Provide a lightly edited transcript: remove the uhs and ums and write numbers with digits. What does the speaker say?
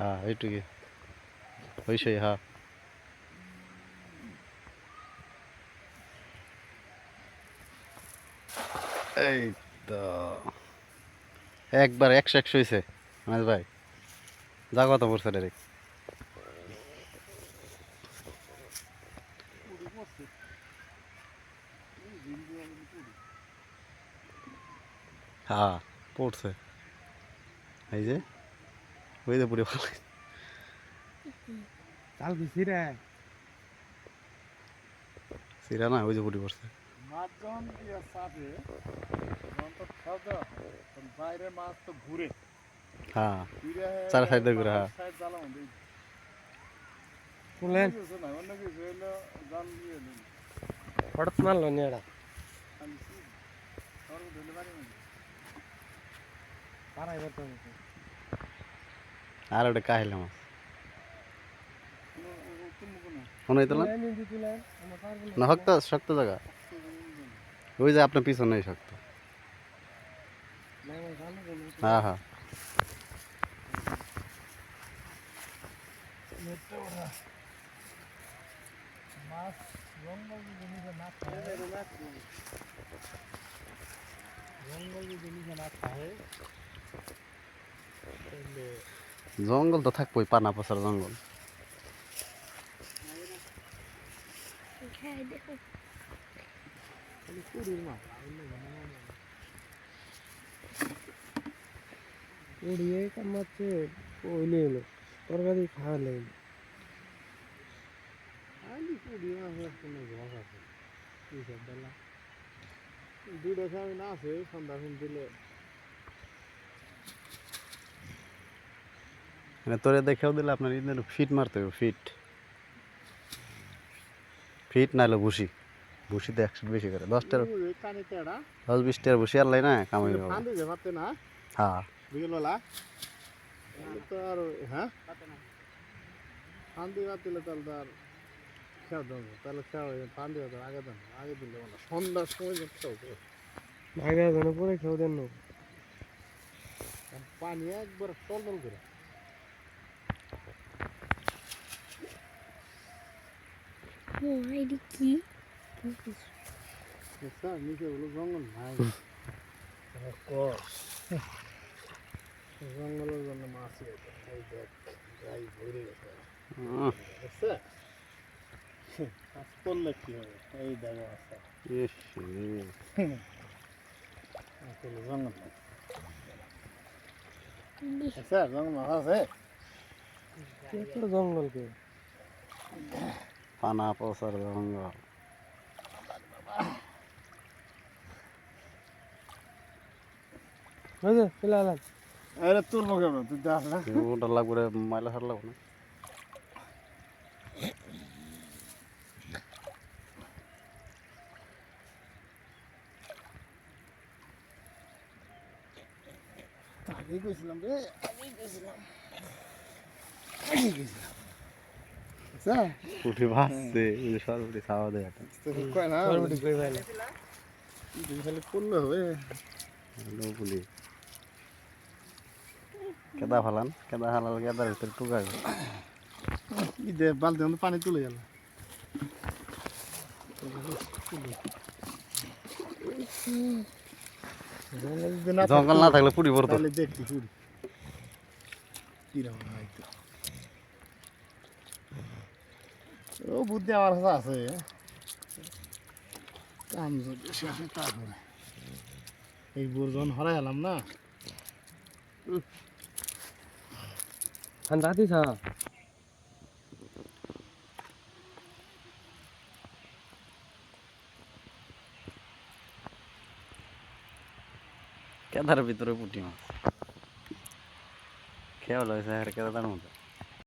হ্যাঁ এইটুকু হইসই হ্যাঁ। এই তো একবার 100 হয়েছে মাঝ ভাই, যা কথা পড়ছে ডাইরেক্ট। হ্যাঁ পড়ছে, এই যে ওই যে পুরো ভালো কাল গেছি রে সিরা না, ওই যে পুরি পড়ছে। মাছ যখন দিয়া চাপে তখন তো খাওয়া হয়, বাইরে মাছ তো ঘুরে হ্যাঁ ঘুরে চার সাইড ঘুরে হ্যাঁ। সাইড জ্বালাম তুলেন না, অন্য কিছু হইলো জাল দিয়ে হঠাৎ মারলো নি এরা আর ওটা কাহিল মাছ মনে হইতো না, না শক্ত শক্ত জায়গা, ওই যে আপনার পিছনে শক্ত। হ্যাঁ হ্যাঁ জঙ্গল তো থাকবোই, পানা পচার জঙ্গল। উড়িয়ে কামাচ্ছে ওইলে এলো তরকারি খাওয়া লাগলো খালি উড়িয়ে মাছের কোনো ঘর আছে এইসব বেলা দুটো স্বামী না আছে সন্ধ্যা ফোন দিলে মানে তোরে দেখেও দিলে আপনার ফিট মারতে হবে, ফিট ফিট নাহলে ভুসি, ভুসিতে 100 বেশি করে 10টার 10-20টার ভুসি আনলাই না কামাই হবে। হ্যাঁ বিকেলবেলা তো আর হ্যাঁ ফান্দি বাদ দিলে তাহলে তো আর খেয়াল দেবো, তাহলে খেয়াল ফান্দি বাদ আগে দেন, আগে দিলে না সন্ধ্যার সময় খেয়াল দেবো আগে দেন পরে খেয়াল দেন পানি একবার টলটল করে কি নিচে হলো জঙ্গল নাই জঙ্গলের জন্য মাছ এই দেখ গাই ভরে গেছে বুঝছে মাছ পড়লে কি হবে, এই দেখো মাছটা জঙ্গল স্যার জঙ্গল মাছ আছে জঙ্গল কে পানা পচার জঙ্গল। আরে তোর মুখে তুই দেখ না ওটা লাগবে মাইলা সার লাগবে না। আগেই গেছিলাম রে আগেই গেছিলাম পুঁটি ভাসছে, ওই যে সরবটি খাওয়া দেয় একটা খালি করলে হবে পুলি কেদা ফালান, কেদা ফালাল কেদার ভিতরে টুকাবে ঈদে বালতি মতো পানি তুলে গেল জঙ্গল না থাকলে পুরি পড়তো। দেখছি পুরি কিরকম হয়তো ও বুদ্ধি আমার কাছে আছে, কাম যদি শেষে তারপরে এই বোরজন হরাই এলাম না রাতি থা কেদার ভিতরে পুঁটি মাছ খেয়াল হয়েছে কেদার মতো।